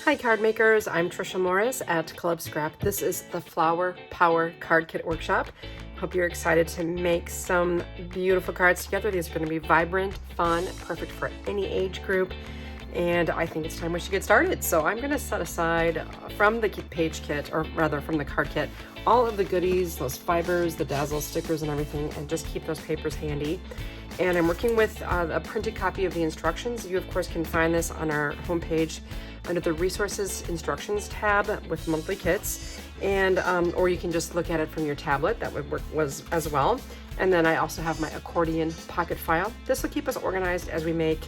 Hi card makers, I'm Tricia Morris at Club Scrap. This is the Flower Power Card Kit Workshop. Hope you're excited to make some beautiful cards together. These are going to be vibrant, fun, perfect for any age group. And I think it's time we should get started. So I'm going to set aside from the page kit, or rather from the card kit, all of the goodies, those fibers, the dazzle stickers and everything, and just keep those papers handy. And I'm working with a printed copy of the instructions. You of course can find this on our homepage under the resources instructions tab with monthly kits, and or you can just look at it from your tablet. That would work as well. And then I also have my accordion pocket file. This will keep us organized as we make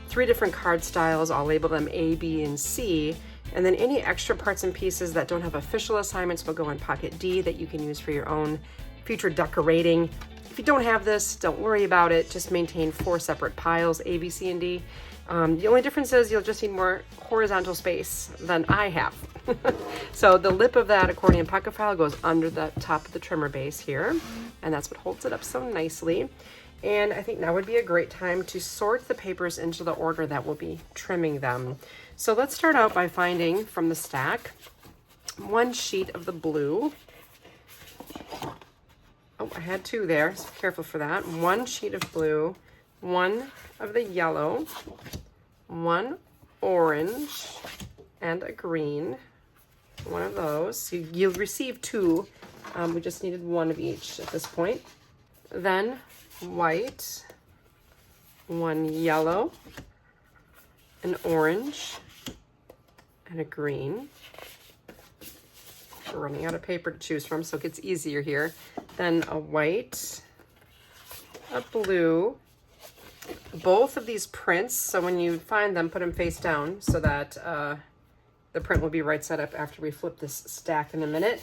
3 different card styles. I'll label them A, B, and C. And then any extra parts and pieces that don't have official assignments will go in pocket D that you can use for your own future decorating. If you don't have this, don't worry about it. Just maintain 4 separate piles, A, B, C, and D. The only difference is you'll just need more horizontal space than I have. So the lip of that accordion pocket file goes under the top of the trimmer base here, and that's what holds it up so nicely. And I think now would be a great time to sort the papers into the order that we'll be trimming them. So let's start out by finding from the stack 1 sheet of the blue. Oh, I had 2 there, so careful for that. 1 sheet of blue, 1 of the yellow, 1 orange, and a green. 1 of those. So you'll receive 2. We just needed 1 of each at this point. Then white, 1 yellow, an orange, and a green. We're running out of paper to choose from, so it gets easier here. Then a white, a blue. Both of these prints, so when you find them, put them face down so that the print will be right side up after we flip this stack in a minute.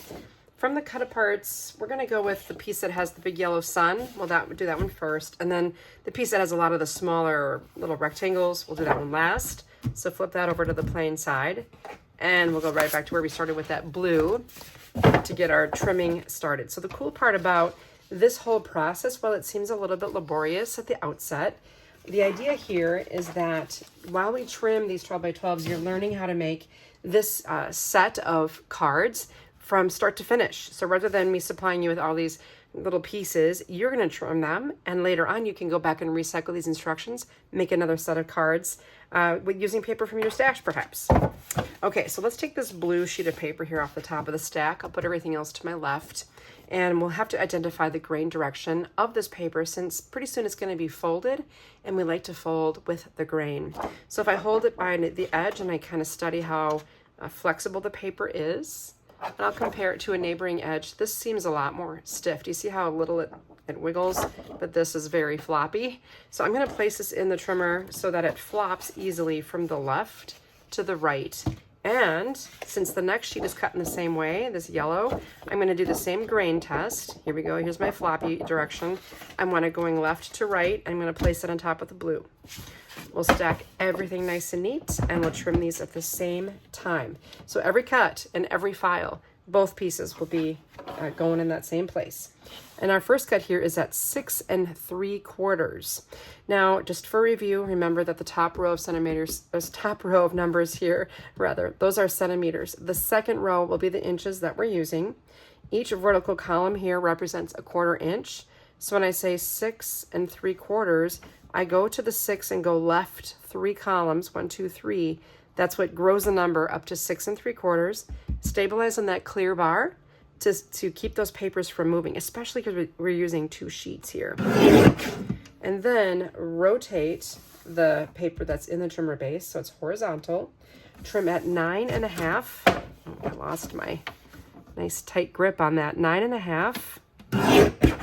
From the Cutaparts, we're going to go with the piece that has the big yellow sun. We'll do that one first. And then the piece that has a lot of the smaller little rectangles, we'll do that one last. So flip that over to the plain side. And we'll go right back to where we started with that blue to get our trimming started. So the cool part about this whole process, while it seems a little bit laborious at the outset, the idea here is that while we trim these 12 by 12s, you're learning how to make this set of cards from start to finish. So rather than me supplying you with all these little pieces, you're going to trim them, and later on you can go back and recycle these instructions, make another set of cards with using paper from your stash perhaps. Okay, so let's take this blue sheet of paper here off the top of the stack. I'll put everything else to my left, and we'll have to identify the grain direction of this paper since pretty soon it's going to be folded, and we like to fold with the grain. So if I hold it by the edge and I kind of study how flexible the paper is, and I'll compare it to a neighboring edge. This seems a lot more stiff. Do you see how little it wiggles? But this is very floppy. So I'm going to place this in the trimmer so that it flops easily from the left to the right. And since the next sheet is cut in the same way, this yellow, I'm going to do the same grain test. Here we go. Here's my floppy direction. I want it going left to right. I'm going to place it on top of the blue. We'll stack everything nice and neat, and we'll trim these at the same time. So every cut and every file, both pieces will be going in that same place. And our first cut here is at 6 3/4. Now, just for review, remember that the top row of centimeters, top row of numbers here, rather, those are centimeters. The second row will be the inches that we're using. Each vertical column here represents 1/4 inch. So when I say 6 3/4, I go to the 6 and go left 3 columns, 1, 2, 3. That's what grows the number up to 6 3/4. Stabilize on that clear bar to keep those papers from moving, especially because we're using 2 sheets here. And then rotate the paper that's in the trimmer base so it's horizontal. Trim at 9 1/2. Oh, I lost my nice tight grip on that. 9 1/2.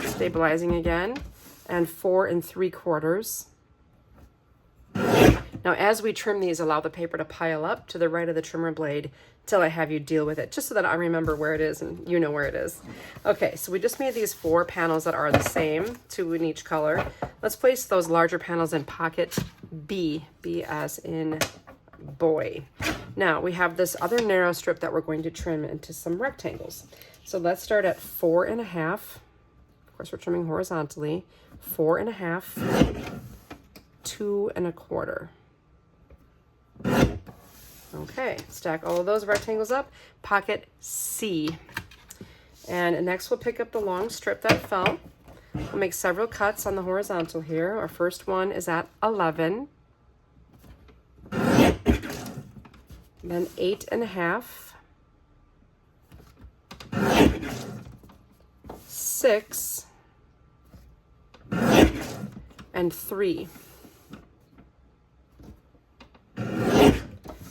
Stabilizing again. And 4 3/4. Now, as we trim these, allow the paper to pile up to the right of the trimmer blade till I have you deal with it, just so that I remember where it is and you know where it is. Okay, so we just made these 4 panels that are the same, 2 in each color. Let's place those larger panels in pocket B, B as in boy. Now, we have this other narrow strip that we're going to trim into some rectangles. So let's start at 4 1/2. Of course, we're trimming horizontally. 4 1/2, 2 1/4. Okay, stack all of those rectangles up, pocket C. And next we'll pick up the long strip that fell. We'll make several cuts on the horizontal here. Our first one is at 11, then 8.5, 6, and 3.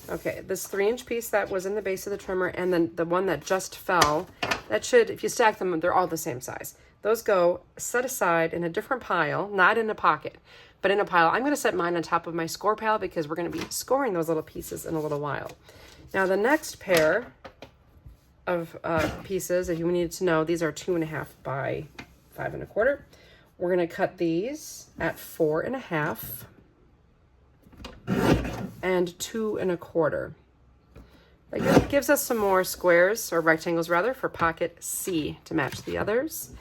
Okay, this 3-inch piece that was in the base of the trimmer, and then the one that just fell, that should, if you stack them, they're all the same size. Those go set aside in a different pile, not in a pocket, but in a pile. I'm going to set mine on top of my score pile because we're going to be scoring those little pieces in a little while. Now the next pair of pieces, if you needed to know, these are 2.5 by 5.25. We're going to cut these at 4.5 and 2.25. That gives us some more squares, or rectangles rather, for pocket C to match the others.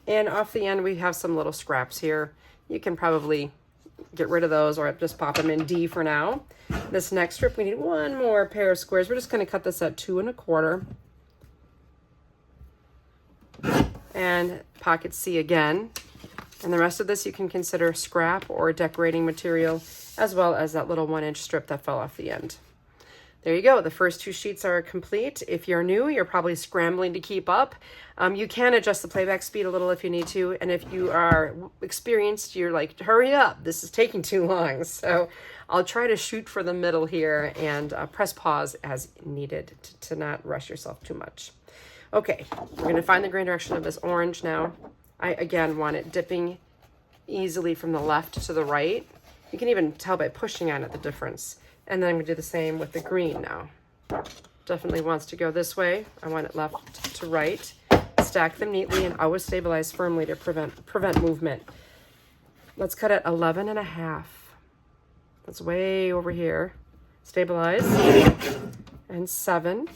And off the end we have some little scraps here. You can probably get rid of those or just pop them in D for now. This next strip we need one more pair of squares. We're just going to cut this at 2.25 and pocket C again. And the rest of this you can consider scrap or decorating material, as well as that little 1-inch strip that fell off the end. There you go. The first 2 sheets are complete. If you're new, you're probably scrambling to keep up. You can adjust the playback speed a little if you need to. And if you are experienced, you're like, hurry up, this is taking too long. So I'll try to shoot for the middle here and press pause as needed to not rush yourself too much. Okay, we're going to find the grain direction of this orange now. I, again, want it dipping easily from the left to the right. You can even tell by pushing on it the difference. And then I'm going to do the same with the green now. Definitely wants to go this way. I want it left to right. Stack them neatly and always stabilize firmly to prevent movement. Let's cut at 11.5. That's way over here. Stabilize. And 7.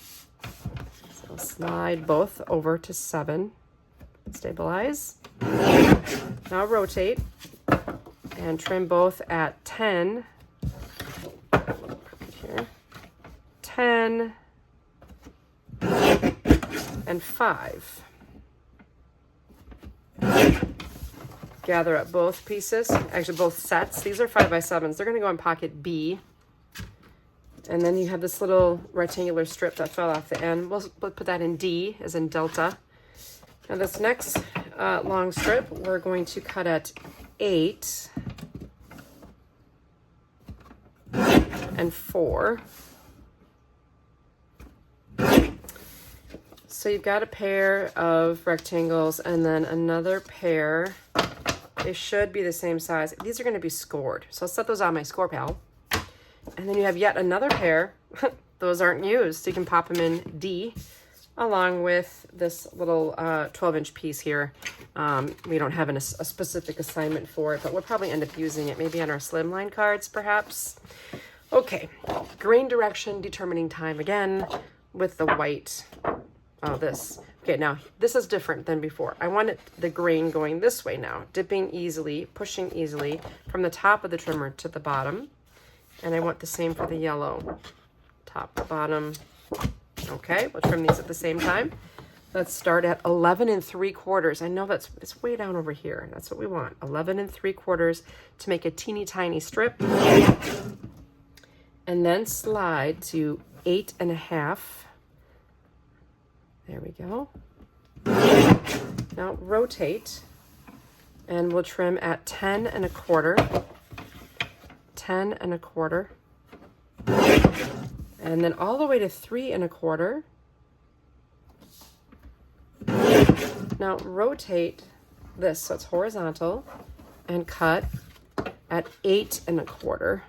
So slide both over to 7. Stabilize. Now rotate and trim both at 10. Here. 10 and 5. Gather up both pieces, actually both sets. These are 5x7s. They're going to go in pocket B. And then you have this little rectangular strip that fell off the end. We'll put that in D, as in Delta. Now this next long strip, we're going to cut at 8 and 4. So you've got a pair of rectangles and then another pair. They should be the same size. These are going to be scored. So I'll set those on my score pal. And then you have yet another pair. Those aren't used. So you can pop them in D along with this little 12-inch piece here. We don't have a specific assignment for it, but we'll probably end up using it maybe on our Slimline cards perhaps. Okay, grain direction, determining time again with the white. Oh, this. Okay, now this is different than before. I want the grain going this way now, dipping easily, pushing easily from the top of the trimmer to the bottom. And I want the same for the yellow. Top to bottom. Okay, we'll trim these at the same time. Let's start at 11.75. I know it's way down over here. That's what we want. 11.75 to make a teeny tiny strip. And then slide to 8.5. There we go. Now rotate and we'll trim at 10.25. 10.25. And then all the way to 3.25. Now rotate this so it's horizontal and cut at 8.25.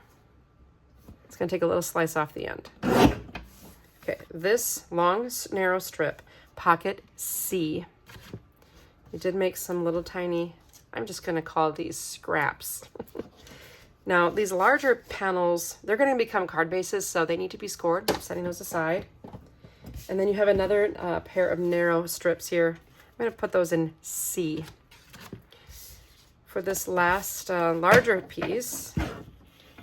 It's going to take a little slice off the end. Okay, this long, narrow strip, pocket C. We did make some little tiny, I'm just going to call these scraps. Now, these larger panels, they're going to become card bases, so they need to be scored. I'm setting those aside. And then you have another pair of narrow strips here. I'm going to put those in C. For this last larger piece,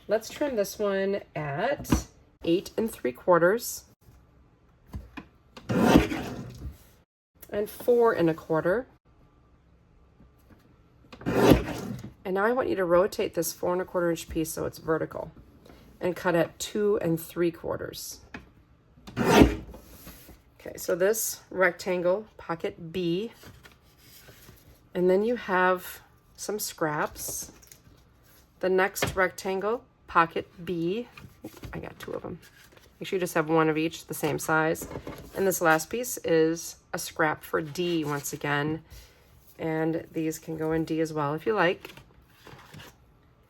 let's trim this one at 8 3/4, and 4 1/4. And now I want you to rotate this 4 1/4 inch piece so it's vertical and cut at 2 3/4. Okay, so this rectangle, pocket B, and then you have some scraps. The next rectangle, pocket B, I got 2 of them. Make sure you just have 1 of each, the same size. And this last piece is a scrap for D once again. And these can go in D as well if you like.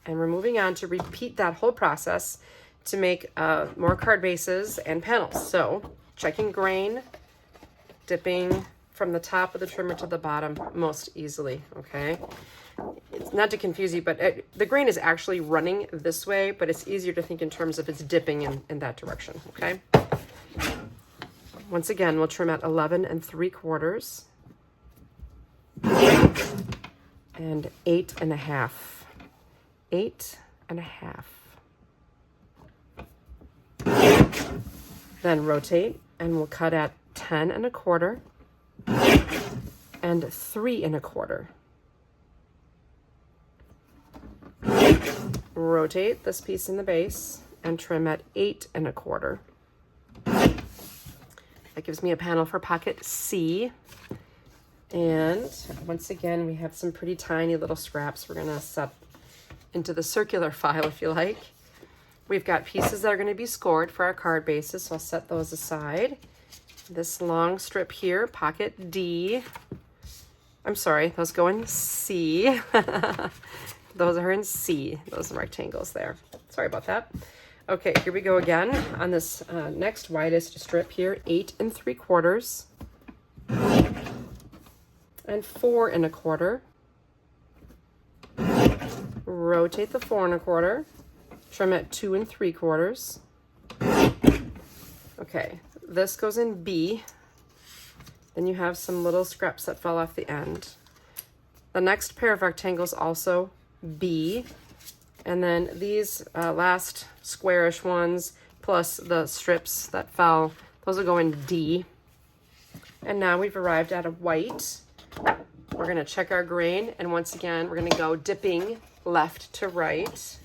And we're moving on to repeat that whole process to make more card bases and panels. So checking grain, dipping from the top of the trimmer to the bottom most easily, okay? It's not to confuse you, but the grain is actually running this way, but it's easier to think in terms of it's dipping in that direction, okay? Once again, we'll trim at 11 3/4 and 8 1/2. 8 1/2. Then rotate, and we'll cut at 10 1/4 and 3 1/4. Rotate this piece in the base and trim at 8 1/4. That gives me a panel for pocket C. And once again, we have some pretty tiny little scraps we're gonna set into the circular file if you like. We've got pieces that are gonna be scored for our card bases, so I'll set those aside. This long strip here, pocket D. I'm sorry, those go in C. Those are in C, those rectangles there. Sorry about that. Okay, here we go again on this next widest strip here, 8 3/4 and 4 1/4. Rotate the 4 1/4, trim at 2 3/4. Okay, this goes in B. Then you have some little scraps that fell off the end. The next pair of rectangles also B. And then these last squarish ones, plus the strips that fell, those will go in D. And now we've arrived at a white. We're gonna check our grain, and once again, we're gonna go dipping left to right,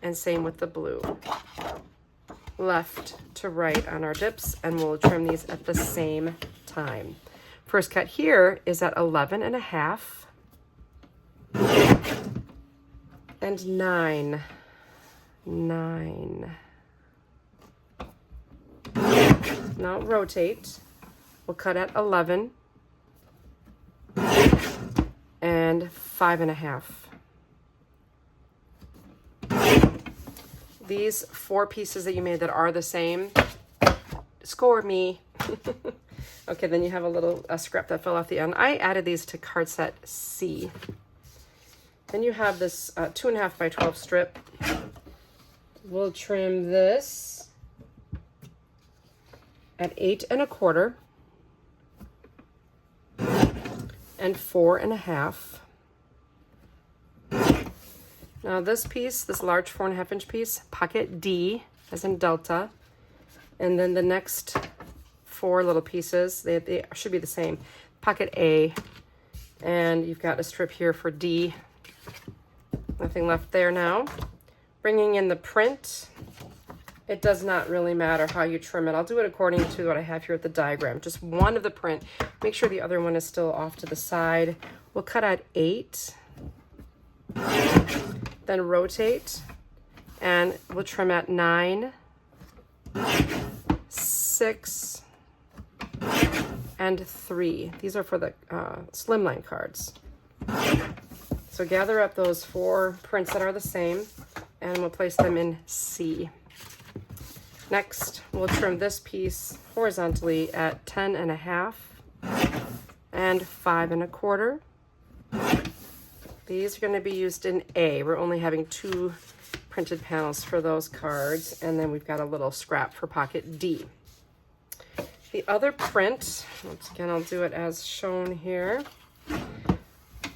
and same with the blue. Left to right on our dips, and we'll trim these at the same time. First cut here is at 11 1/2. And 9. Now rotate. We'll cut at 11 and 5 1/2. These 4 pieces that you made that are the same, score me. Okay, then you have a scrap that fell off the end. I added these to card set C. Then you have this 2 1/2 by 12 strip. We'll trim this at 8 1/4 and 4 1/2. Now this piece, this large 4 1/2 inch piece, pocket D, as in Delta, and then the next 4 little pieces, they should be the same, pocket A, and you've got a strip here for D. Nothing left there now. Bringing in the print, it does not really matter how you trim it. I'll do it according to what I have here at the diagram. Just one of the print. Make sure the other one is still off to the side. We'll cut at 8. Then rotate, and we'll trim at 9, 6, and 3. These are for the Slimline cards. So gather up those 4 prints that are the same, and we'll place them in C. Next, we'll trim this piece horizontally at 10 1/2 and 5 1/4. These are going to be used in A. We're only having 2 printed panels for those cards, and then we've got a little scrap for pocket D. The other print, once again, I'll do it as shown here.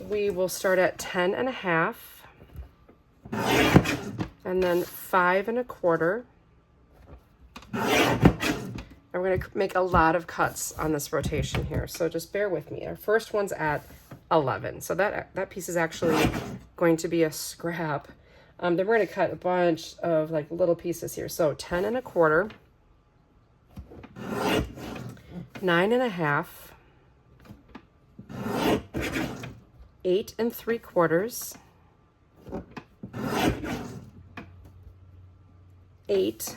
We will start at 10 1/2 and then 5 1/4 we're going to make a lot of cuts on this rotation here. So just bear with me. Our first one's at 11. So that piece is actually going to be a scrap. Then we're going to cut a bunch of like little pieces here. So 10 1/4, 9 1/2, 8 3/4, 8,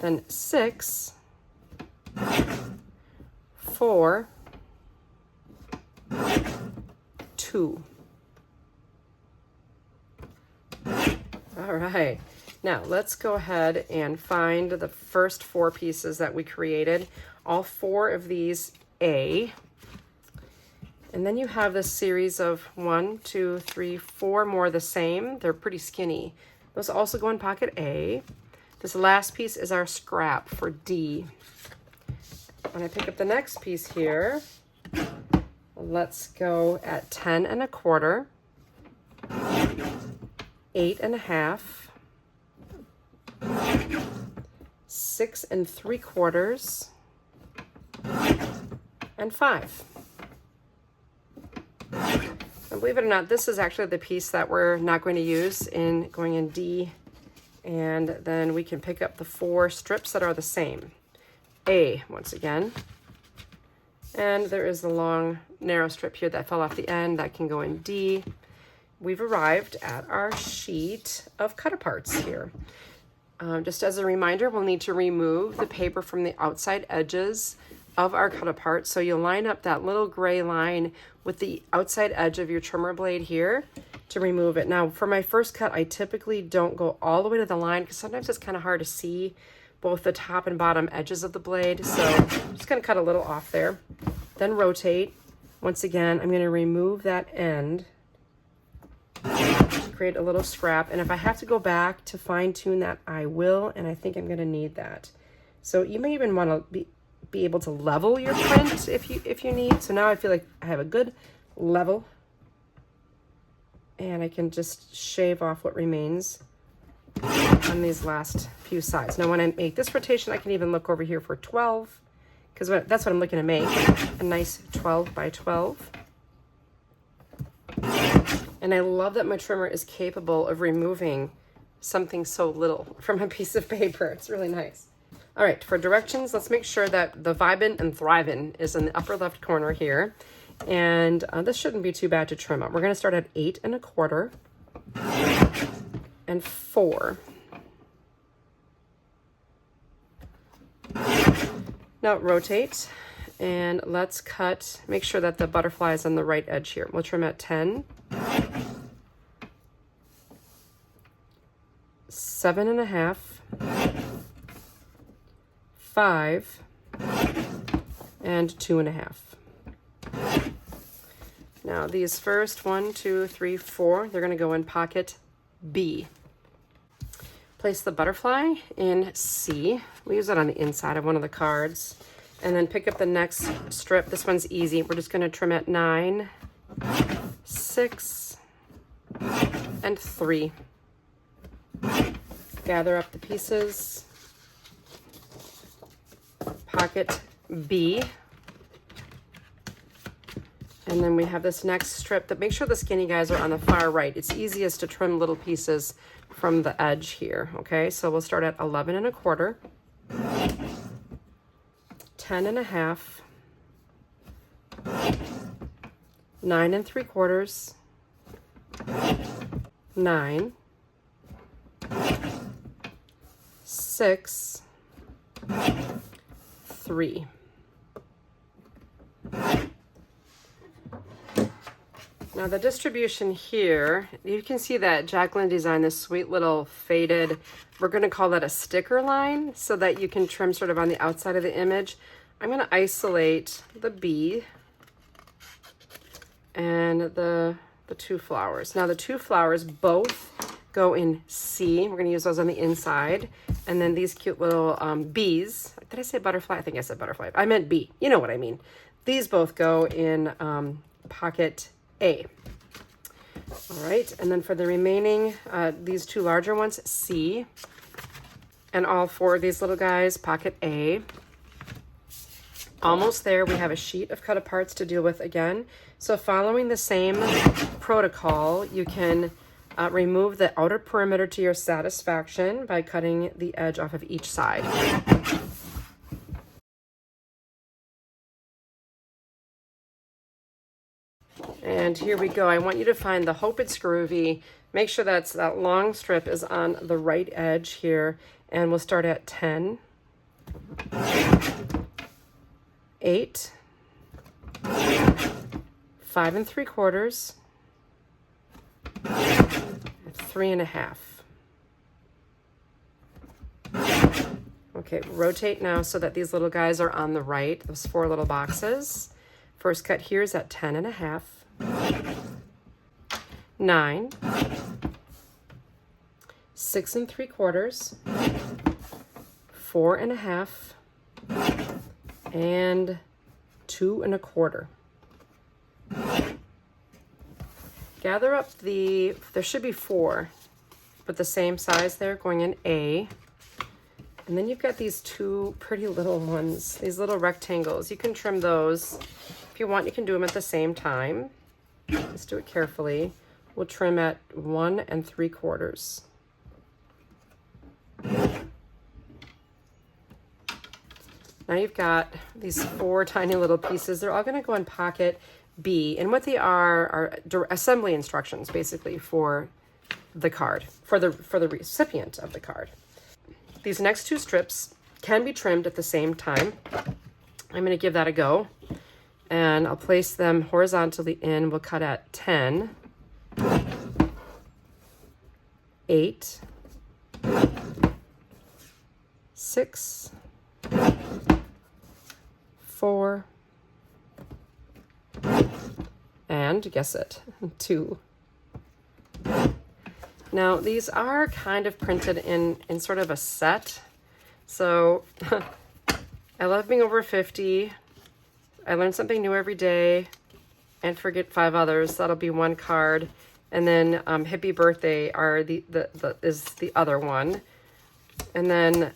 then 6, 4, 2. All right, now let's go ahead and find the first 4 pieces that we created. All 4 of these A. And then you have this series of 1, 2, 3, 4 more the same. They're pretty skinny. Those also go in pocket A. This last piece is our scrap for D. When I pick up the next piece here, let's go at 10 1/4, 8 1/2, 6 3/4, and 5. And believe it or not, this is actually the piece that we're not going to use in going in D. And then we can pick up the 4 strips that are the same. A, once again. And there is the long, narrow strip here that fell off the end that can go in D. We've arrived at our sheet of Cutaparts here. Just as a reminder, we'll need to remove the paper from the outside edges of our Cutapart. So you'll line up that little gray line with the outside edge of your trimmer blade here to remove it. Now, for my first cut, I typically don't go all the way to the line because sometimes it's kind of hard to see both the top and bottom edges of the blade. So I'm just going to cut a little off there. Then rotate. Once again, I'm going to remove that end to create a little scrap. And if I have to go back to fine tune that, I will. And I think I'm going to need that. So you may even want to be able to level your print if you need. So now I feel like I have a good level. And I can just shave off what remains on these last few sides. Now when I make this rotation, I can even look over here for 12, because that's what I'm looking to make, a nice 12 by 12. And I love that my trimmer is capable of removing something so little from a piece of paper. It's really nice. All right, for directions, let's make sure that the Vibin' and Thrivin' is in the upper left corner here. And this shouldn't be too bad to trim up. We're going to start at 8 1/4 and 4. Now rotate and let's cut, make sure that the butterfly is on the right edge here. We'll trim at 10, 7 1/2, 5, and 2 1/2. Now these first 1, 2, 3, 4, they're going to go in pocket B. Place the butterfly in C. We use it on the inside of one of the cards. And then pick up the next strip. This one's easy. We're just going to trim at 9, 6, and 3. Gather up the pieces. Pocket B. And then we have this next strip that make sure the skinny guys are on the far right. It's easiest to trim little pieces from the edge here. Okay, so we'll start at 11 1/4, 10 1/2, 9 3/4, 9, 6, 3. Now the distribution here, you can see that Jacqueline designed this sweet little faded, we're going to call that a sticker line, so that you can trim sort of on the outside of the image. I'm going to isolate the B and the 2 flowers. Now the 2 flowers both go in C. We're going to use those on the inside. And then these cute little B's. Did I say butterfly? I think I said butterfly. I meant B. You know what I mean. These both go in pocket A. All right, and then for the remaining, these 2 larger ones, C And all 4 of these little guys, pocket A. Almost there, we have a sheet of Cutaparts to deal with again. So following the same protocol, you can remove the outer perimeter to your satisfaction by cutting the edge off of each side. And here we go. I want you to find the Hope It's Groovy. Make sure that long strip is on the right edge here. And we'll start at 10, 8, 5 3/4, 3 1/2. Okay, rotate now so that these little guys are on the right, those 4 little boxes. First cut here is at 10 1/2, 9, 6 3/4, 4 1/2, and 2 1/4. Gather up there should be 4, but the same size there going in A. And then you've got these 2 pretty little ones, these little rectangles. You can trim those. If you want, you can do them at the same time. Just do it carefully. We'll trim at 1 3/4. Now you've got these 4 tiny little pieces. They're all going to go in pocket B. And what they are assembly instructions, basically, for the card, for the recipient of the card. These next 2 strips can be trimmed at the same time. I'm going to give that a go. And I'll place them horizontally in. We'll cut at 10, 8, 6, 4, and guess it, 2. Now these are kind of printed in sort of a set. So I love being over 50. I learn something new every day and forget 5 others. That'll be 1 card. And then Hippie Birthday is the other one. And then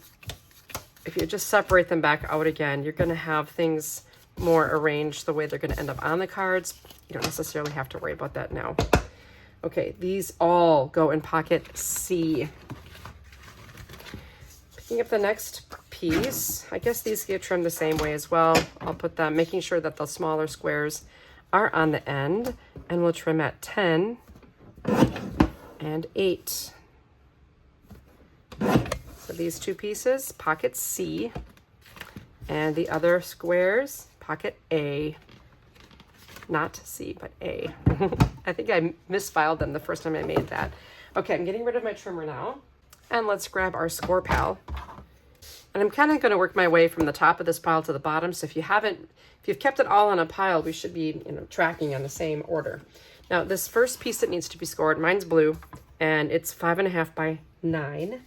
if you just separate them back out again, you're going to have things more arranged the way they're going to end up on the cards. You don't necessarily have to worry about that now. Okay, these all go in pocket C. Picking up the next piece, I guess these get trimmed the same way as well. I'll put them, making sure that the smaller squares are on the end, and we'll trim at 10 and 8. So these 2 pieces, pocket C, and the other squares, pocket A. Not C, but A. I think I misfiled them the first time I made that. Okay, I'm getting rid of my trimmer now. And let's grab our score pal. And I'm kind of going to work my way from the top of this pile to the bottom. So if you've kept it all on a pile, we should be, tracking on the same order. Now, this first piece that needs to be scored, mine's blue, and it's 5 1/2 by 9.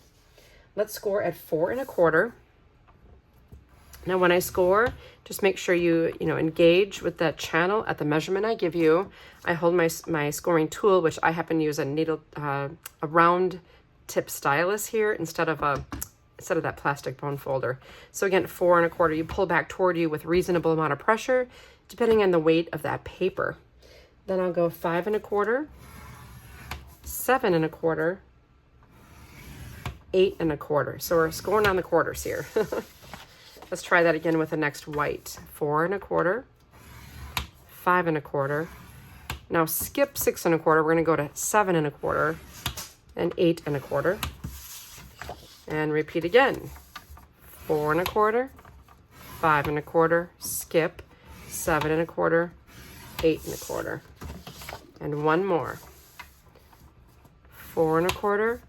Let's score at 4 1/4. Now, when I score, just make sure you engage with that channel at the measurement I give you. I hold my scoring tool, which I happen to use a round tip stylus here instead of that plastic bone folder. So again, 4 1/4, you pull back toward you with reasonable amount of pressure, depending on the weight of that paper. Then I'll go 5 1/4, 7 1/4, 8 1/4. So we're scoring on the quarters here. Let's try that again with the next white. 4 1/4, 5 1/4. Now skip 6 1/4. We're going to go to 7 1/4 and 8 1/4. And repeat again. 4 1/4, 5 1/4, skip 7 1/4, 8 1/4. And one more. 4 1/4,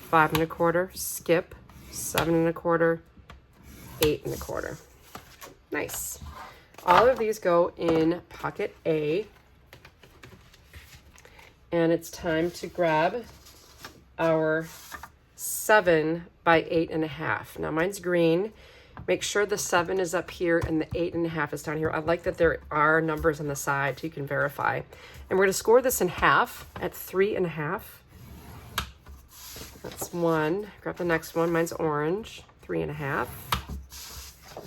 5 1/4, skip 7 1/4, 8 1/4. Nice. All of these go in pocket A. And it's time to grab our 7 by 8 1/2. Now mine's green. Make sure the 7 is up here and the 8 1/2 is down here. I like that there are numbers on the side so you can verify. And we're going to score this in half at 3 1/2. That's one. Grab the next one. Mine's orange, 3.5.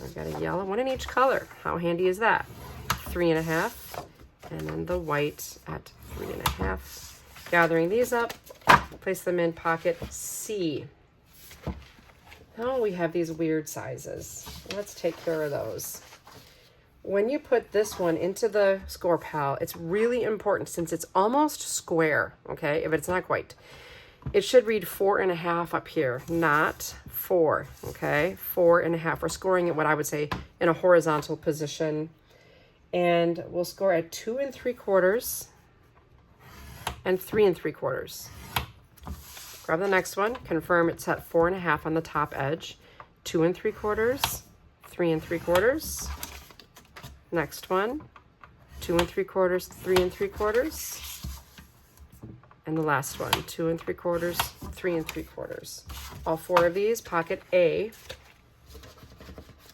I've got a yellow, one in each color. How handy is that? 3.5. And then the white at 3.5. Gathering these up, place them in pocket C. Now we have these weird sizes. Let's take care of those. When you put this one into the score pal, it's really important since it's almost square, okay, if it's not quite. It should read 4.5 up here, not 4, okay? 4.5. We're scoring it, what I would say, in a horizontal position. And we'll score at 2 3/4 and 3 3/4. Grab the next one, confirm it's at 4.5 on the top edge, 2 3/4, 3 3/4. Next one, 2 3/4, 3 3/4. And the last one, 2 3/4, 3 3/4. All 4 of these, pocket A.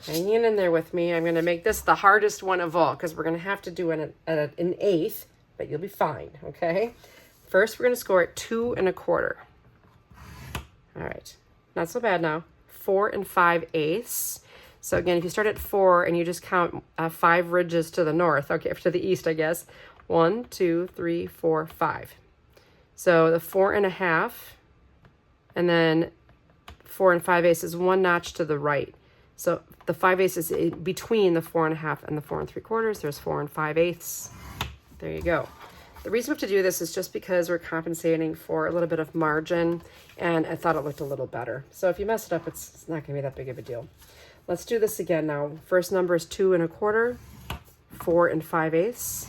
Hanging in there with me. I'm going to make this the hardest one of all because we're going to have to do an 1/8, but you'll be fine, okay? First, we're going to score at 2 1/4. All right, not so bad now. 4 5/8. So again, if you start at 4 and you just count 5 ridges to the north, okay, to the east, I guess. 1, 2, 3, 4, 5. So the 4.5, and then 4 5/8 is 1 notch to the right. So the 5/8 is between the 4.5 and the 4 3/4. There's 4 5/8. There you go. The reason we have to do this is just because we're compensating for a little bit of margin, and I thought it looked a little better. So if you mess it up, it's not going to be that big of a deal. Let's do this again now. First number is 2 1/4, 4 5/8,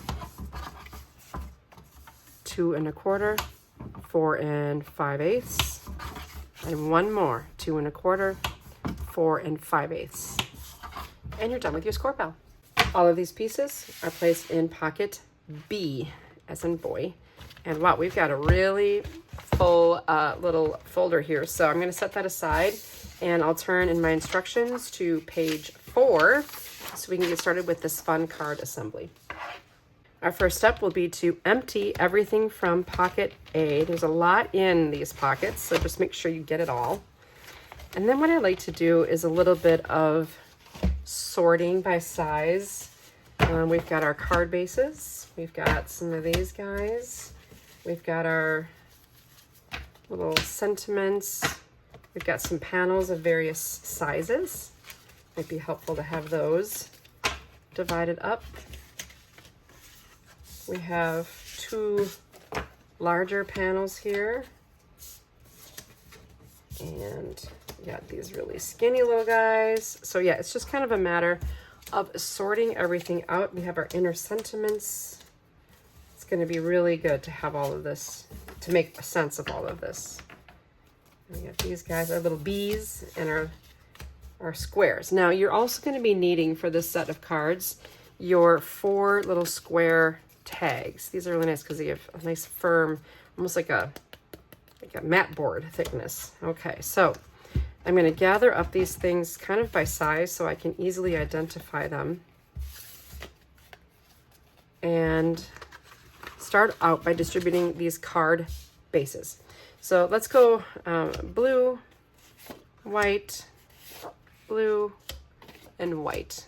2 1/4, 4 5/8, and one more, 2 1/4, 4 5/8. And you're done with your score pal. All of these pieces are placed in pocket B, as in boy. And wow, we've got a really full little folder here. So I'm going to set that aside, and I'll turn in my instructions to page 4 so we can get started with this fun card assembly. Our first step will be to empty everything from pocket A. There's a lot in these pockets, so just make sure you get it all. And then what I like to do is a little bit of sorting by size. We've got our card bases. We've got some of these guys. We've got our little sentiments. We've got some panels of various sizes. Might be helpful to have those divided up. We have 2 larger panels here. And we got these really skinny little guys. So yeah, it's just kind of a matter of sorting everything out. We have our inner sentiments. It's going to be really good to have all of this, to make sense of all of this. We got these guys, our little bees, and our squares. Now, you're also going to be needing for this set of cards your 4 little square tags. These are really nice because they have a nice firm, almost like a mat board thickness. Okay, so I'm going to gather up these things kind of by size so I can easily identify them. And start out by distributing these card bases. So let's go blue, white, blue, and white.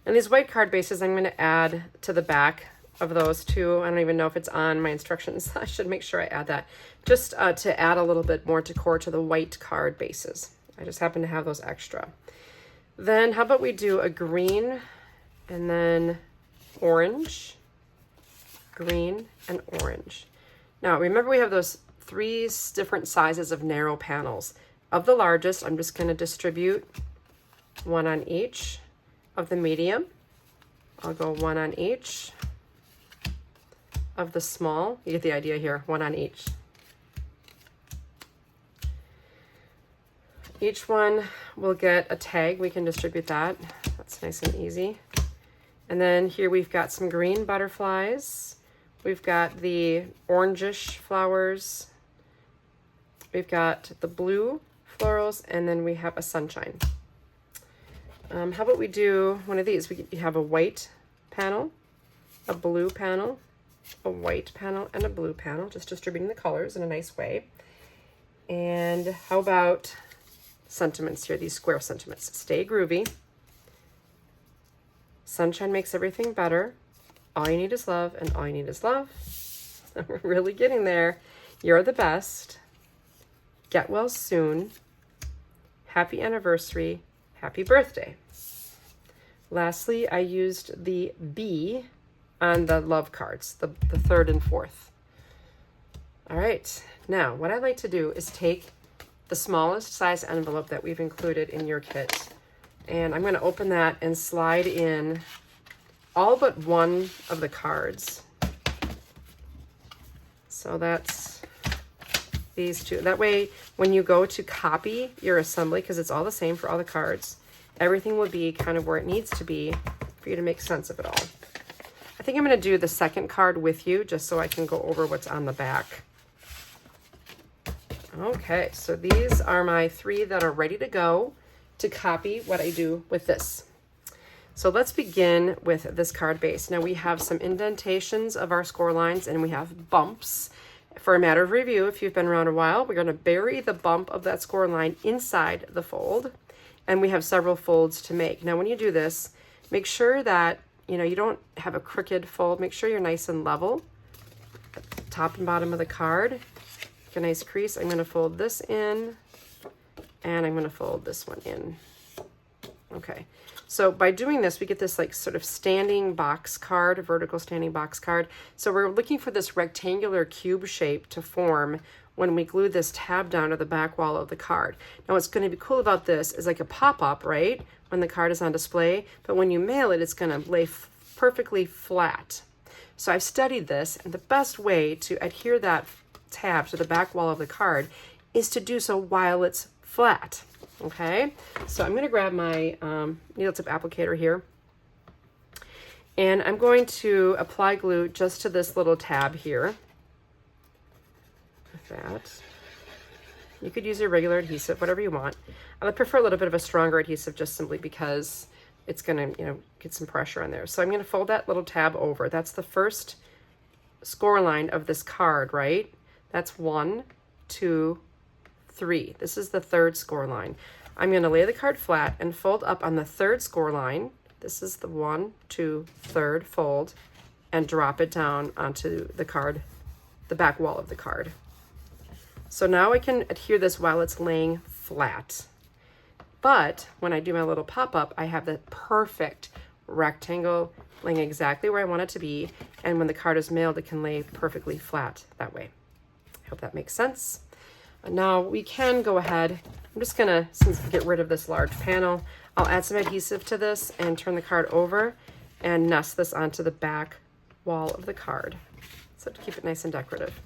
And these white card bases I'm going to add to the back of those 2. I don't even know if it's on my instructions. I should make sure I add that. Just to add a little bit more decor to the white card bases. I just happen to have those extra. Then how about we do a green and then orange, green, and orange. Now remember we have those 3 different sizes of narrow panels. Of the largest, I'm just going to distribute 1 on each. Of the medium, I'll go 1 on each. Of the small, you get the idea here, 1 on each. Each one will get a tag. We can distribute that. That's nice and easy. And then here we've got some green butterflies. We've got the orangish flowers. We've got the blue florals, and then we have a sunshine. How about we do one of these? We have a white panel, a blue panel, a white panel, and a blue panel, just distributing the colors in a nice way. And how about sentiments here, these square sentiments? Stay groovy. Sunshine makes everything better. All you need is love, and all you need is love. We're really getting there. You're the best. Get well soon. Happy anniversary. Happy birthday. Lastly, I used the B on the love cards, the third and fourth. All right, now what I like to do is take the smallest size envelope that we've included in your kit, and I'm going to open that and slide in all but one of the cards. So that's these two. That way, when you go to copy your assembly, because it's all the same for all the cards, everything will be kind of where it needs to be for you to make sense of it all. I think I'm going to do the second card with you just so I can go over what's on the back. Okay, so these are my 3 that are ready to go to copy what I do with this. So let's begin with this card base. Now we have some indentations of our score lines and we have bumps. For a matter of review, if you've been around a while, we're going to bury the bump of that score line inside the fold. And we have several folds to make. Now when you do this, make sure that you don't have a crooked fold. Make sure you're nice and level at the top and bottom of the card. Make a nice crease. I'm going to fold this in and I'm going to fold this one in. Okay. So by doing this, we get this like sort of standing box card, a vertical standing box card. So we're looking for this rectangular cube shape to form when we glue this tab down to the back wall of the card. Now what's going to be cool about this is like a pop-up, right? When the card is on display, but when you mail it, it's going to lay perfectly flat. So I've studied this, and the best way to adhere that tab to the back wall of the card is to do so while it's flat. Okay, so I'm going to grab my needle tip applicator here, and I'm going to apply glue just to this little tab here. Like that. You could use your regular adhesive, whatever you want. I prefer a little bit of a stronger adhesive just simply because it's going to, get some pressure on there. So I'm going to fold that little tab over. That's the first score line of this card, right? That's 1, 2, 3. This is the third score line. I'm going to lay the card flat and fold up on the third score line. This is the 1, 2, third fold, and drop it down onto the card, the back wall of the card. So now I can adhere this while it's laying flat. But when I do my little pop-up, I have the perfect rectangle laying exactly where I want it to be. And when the card is mailed, it can lay perfectly flat that way. I hope that makes sense. Now we can go ahead. I'm just gonna, since we get rid of this large panel, I'll add some adhesive to this and turn the card over and nest this onto the back wall of the card. So to keep it nice and decorative.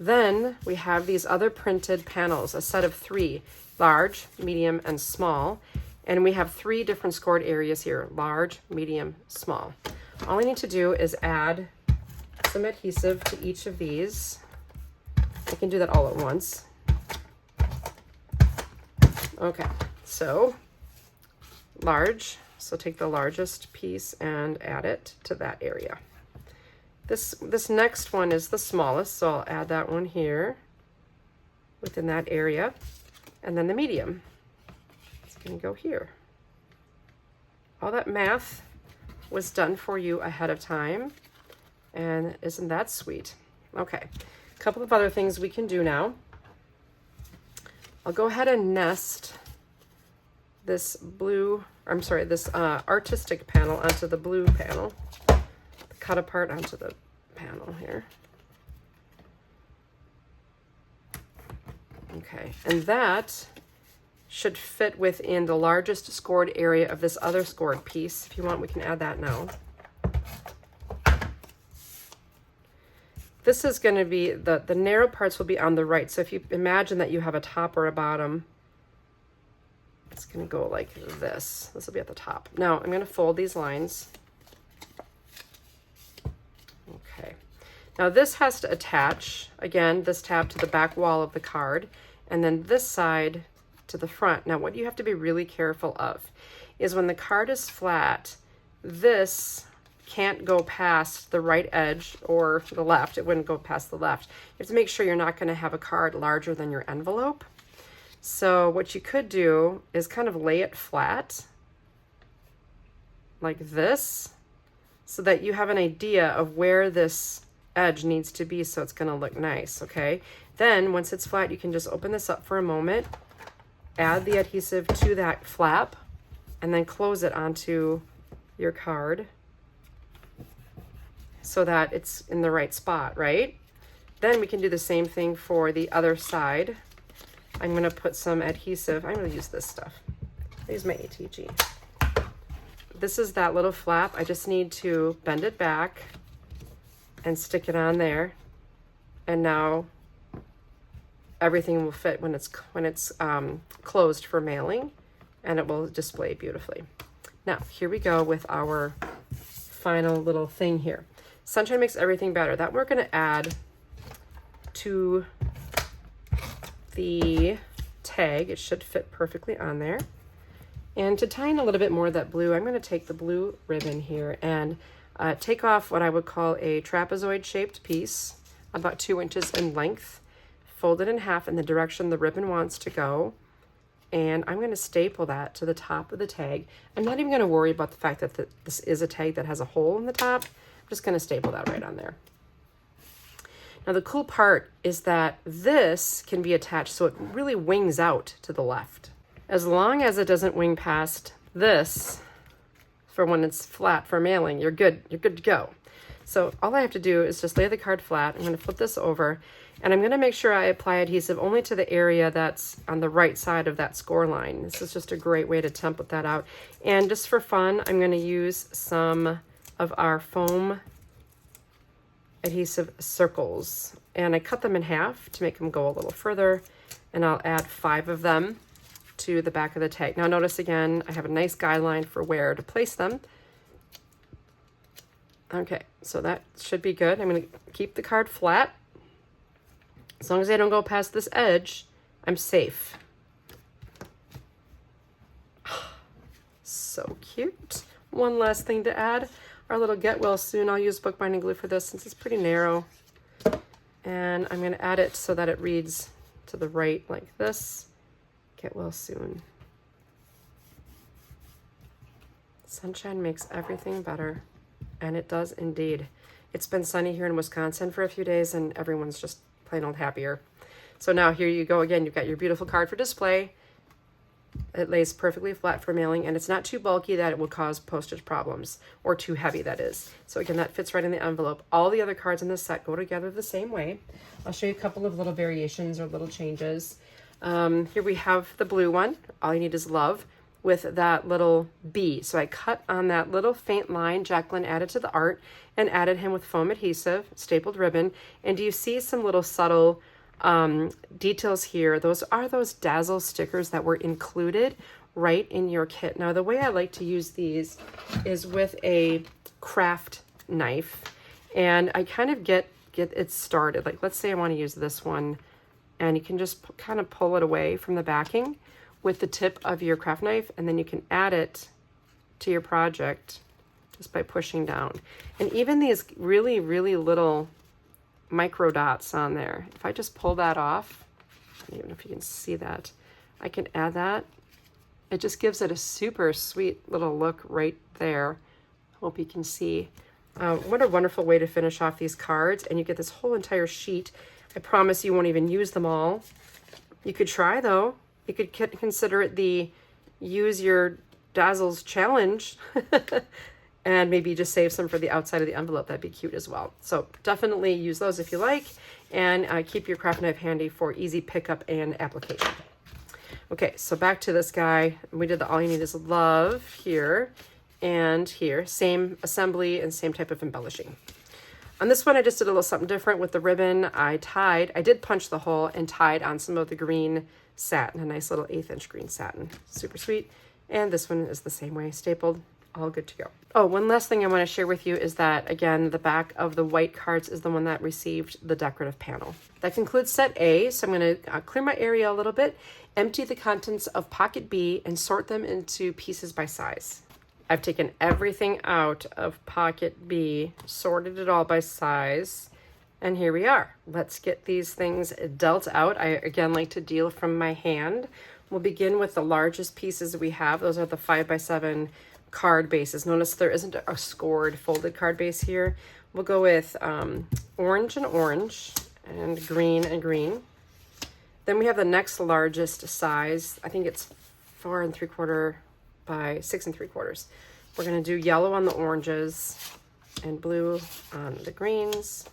Then we have these other printed panels, a set of 3, large, medium, and small. And we have 3 different scored areas here, large, medium, small. All I need to do is add some adhesive to each of these. I can do that all at once. Okay, so large, so take the largest piece and add it to that area. This next one is the smallest, so I'll add that one here within that area. And then the medium, it's gonna go here. All that math was done for you ahead of time, and isn't that sweet? Okay, a couple of other things we can do now. I'll go ahead and nest this this artistic panel onto the blue panel. Cut apart onto the panel here. Okay, and that should fit within the largest scored area of this other scored piece. If you want, we can add that now. This is going to be, the narrow parts will be on the right. So if you imagine that you have a top or a bottom, it's going to go like this. This will be at the top. Now I'm going to fold these lines. Okay. Now this has to attach, again, this tab to the back wall of the card, and then this side to the front. Now what you have to be really careful of is when the card is flat, this can't go past the right edge or the left. It wouldn't go past the left. You have to make sure you're not going to have a card larger than your envelope. So what you could do is kind of lay it flat like this so that you have an idea of where this edge needs to be so it's going to look nice, okay? Then once it's flat, you can just open this up for a moment, add the adhesive to that flap, and then close it onto your card so that it's in the right spot, right? Then we can do the same thing for the other side. I'm going to put some adhesive. I'm going to use this stuff. I use my ATG. This is that little flap. I just need to bend it back and stick it on there. And now everything will fit when it's closed for mailing, and it will display beautifully. Now, here we go with our final little thing here. Sunshine makes everything better. That we're going to add to the tag. It should fit perfectly on there. And to tie in a little bit more of that blue, I'm going to take the blue ribbon here and take off what I would call a trapezoid shaped piece, about 2 inches in length, fold it in half in the direction the ribbon wants to go. And I'm going to staple that to the top of the tag. I'm not even going to worry about the fact that this is a tag that has a hole in the top. I'm just going to staple that right on there. Now the cool part is that this can be attached so it really wings out to the left. As long as it doesn't wing past this for when it's flat for mailing, you're good to go. So all I have to do is just lay the card flat. I'm going to flip this over, and I'm going to make sure I apply adhesive only to the area that's on the right side of that score line. This is just a great way to template that out. And just for fun, I'm going to use some of our foam adhesive circles, and I cut them in half to make them go a little further, and I'll add 5 of them to the back of the tag. Now notice again, I have a nice guideline for where to place them. Okay, so that should be good. I'm going to keep the card flat. As long as I don't go past this edge, I'm safe. So cute. One last thing to add, our little get well soon. I'll use bookbinding glue for this since it's pretty narrow. And I'm going to add it so that it reads to the right like this. Get well soon. Sunshine makes everything better. And it does indeed. It's been sunny here in Wisconsin for a few days, and everyone's just plain old happier. So now here you go again. You've got your beautiful card for display. It lays perfectly flat for mailing, and it's not too bulky that it will cause postage problems, or too heavy, that is. So again, that fits right in the envelope. All the other cards in this set go together the same way. I'll show you a couple of little variations or little changes. Here we have the blue one. All you need is love, with that little bee. So I cut on that little faint line Jacqueline added to the art and added him with foam adhesive, stapled ribbon. And do you see some little subtle details here? Those are those Dazzle stickers that were included right in your kit. Now the way I like to use these is with a craft knife, and I kind of get it started. Like let's say I want to use this one, and you can just kind of pull it away from the backing with the tip of your craft knife, and then you can add it to your project just by pushing down. And even these really, really little micro dots on there, if I just pull that off, I don't even know if you can see that, I can add that. It just gives it a super sweet little look right there. Hope you can see. What a wonderful way to finish off these cards, and you get this whole entire sheet. I promise you won't even use them all. You could try though. You could consider it the use your Dazzles challenge and maybe just save some for the outside of the envelope. That'd be cute as well. So definitely use those if you like, and keep your craft knife handy for easy pickup and application. Okay, so back to this guy. We did the all you need is love here and here. Same assembly and same type of embellishing. On this one, I just did a little something different with the ribbon. I did punch the hole and tied on some of the green satin, a nice little 1/8 inch green satin. Super sweet. And this one is the same way, stapled, all good to go. Oh, one last thing I want to share with you is that, again, the back of the white cards is the one that received the decorative panel. That concludes set A, so I'm going to clear my area a little bit, empty the contents of pocket B, and sort them into pieces by size. I've taken everything out of pocket B, sorted it all by size, and here we are. Let's get these things dealt out. I, again, like to deal from my hand. We'll begin with the largest pieces we have. Those are the 5x7 card bases. Notice there isn't a scored folded card base here. We'll go with orange and orange and green. Then we have the next largest size. I think it's 4 3/4 by 6 3/4. We're going to do yellow on the oranges and blue on the greens.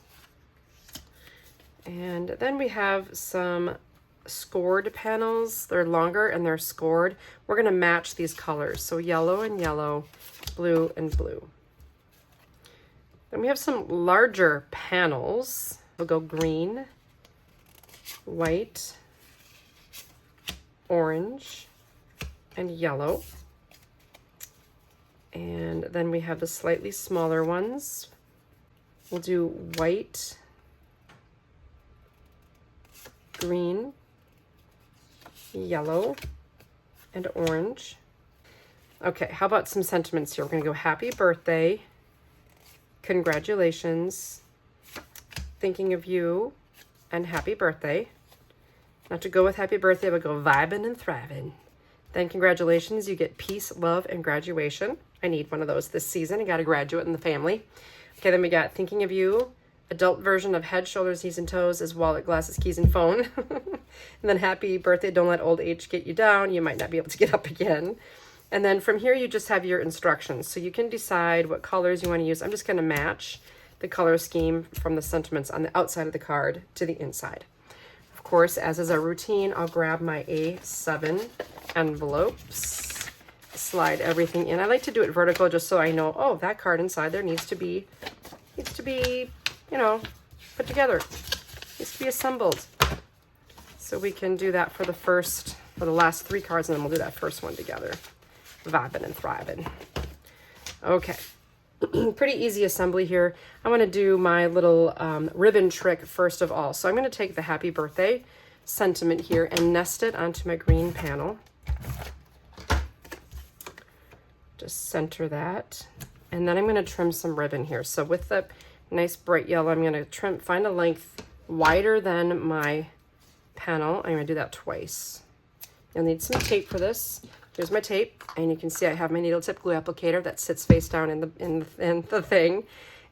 And then we have some scored panels. They're longer and they're scored. We're going to match these colors. So yellow and yellow, blue and blue. Then we have some larger panels. We'll go green, white, orange, and yellow. And then we have the slightly smaller ones. We'll do white, green, yellow, and orange. Okay, how about some sentiments here? We're going to go happy birthday, congratulations, thinking of you, and happy birthday. Now to go with happy birthday, we'll go vibing and thriving. Then congratulations, you get peace, love, and graduation. I need one of those this season. I got a graduate in the family. Okay, then we got thinking of you, adult version of head, shoulders, knees, and toes is wallet, glasses, keys, and phone. And then happy birthday, don't let old age get you down. You might not be able to get up again. And then from here, you just have your instructions. So you can decide what colors you want to use. I'm just going to match the color scheme from the sentiments on the outside of the card to the inside. Of course, as is our routine, I'll grab my A7 envelopes, slide everything in. I like to do it vertical just so I know, oh, that card inside there needs to be, you know, put together, needs to be assembled. So we can do that for the last 3 cards, and then we'll do that first one together. Vibing and thriving. Okay. Pretty easy assembly here. I want to do my little ribbon trick first of all. So I'm going to take the happy birthday sentiment here and nest it onto my green panel. Just center that. And then I'm going to trim some ribbon here. So with the nice bright yellow, I'm going to find a length wider than my panel. I'm going to do that twice. You'll need some tape for this. Here's my tape, and you can see I have my needle tip glue applicator that sits face down in the thing.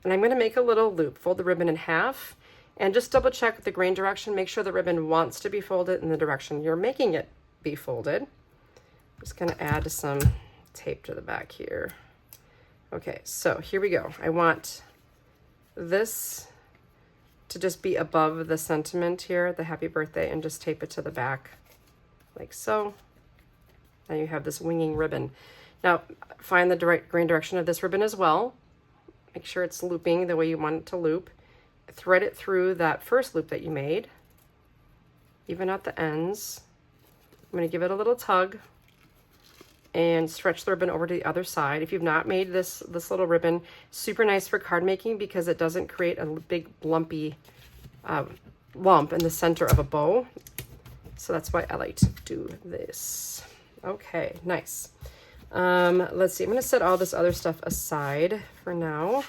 And I'm going to make a little loop, fold the ribbon in half, and just double check the grain direction. Make sure the ribbon wants to be folded in the direction you're making it be folded. Just going to add some tape to the back here. Okay, so here we go. I want this to just be above the sentiment here, the happy birthday, and just tape it to the back like so. Now you have this winging ribbon. Now find the grain direction of this ribbon as well. Make sure it's looping the way you want it to loop. Thread it through that first loop that you made. Even out the ends. I'm going to give it a little tug and stretch the ribbon over to the other side. If you've not made this little ribbon, super nice for card making because it doesn't create a big lumpy lump in the center of a bow. So that's why I like to do this. Okay, nice. Let's see. I'm going to set all this other stuff aside for now.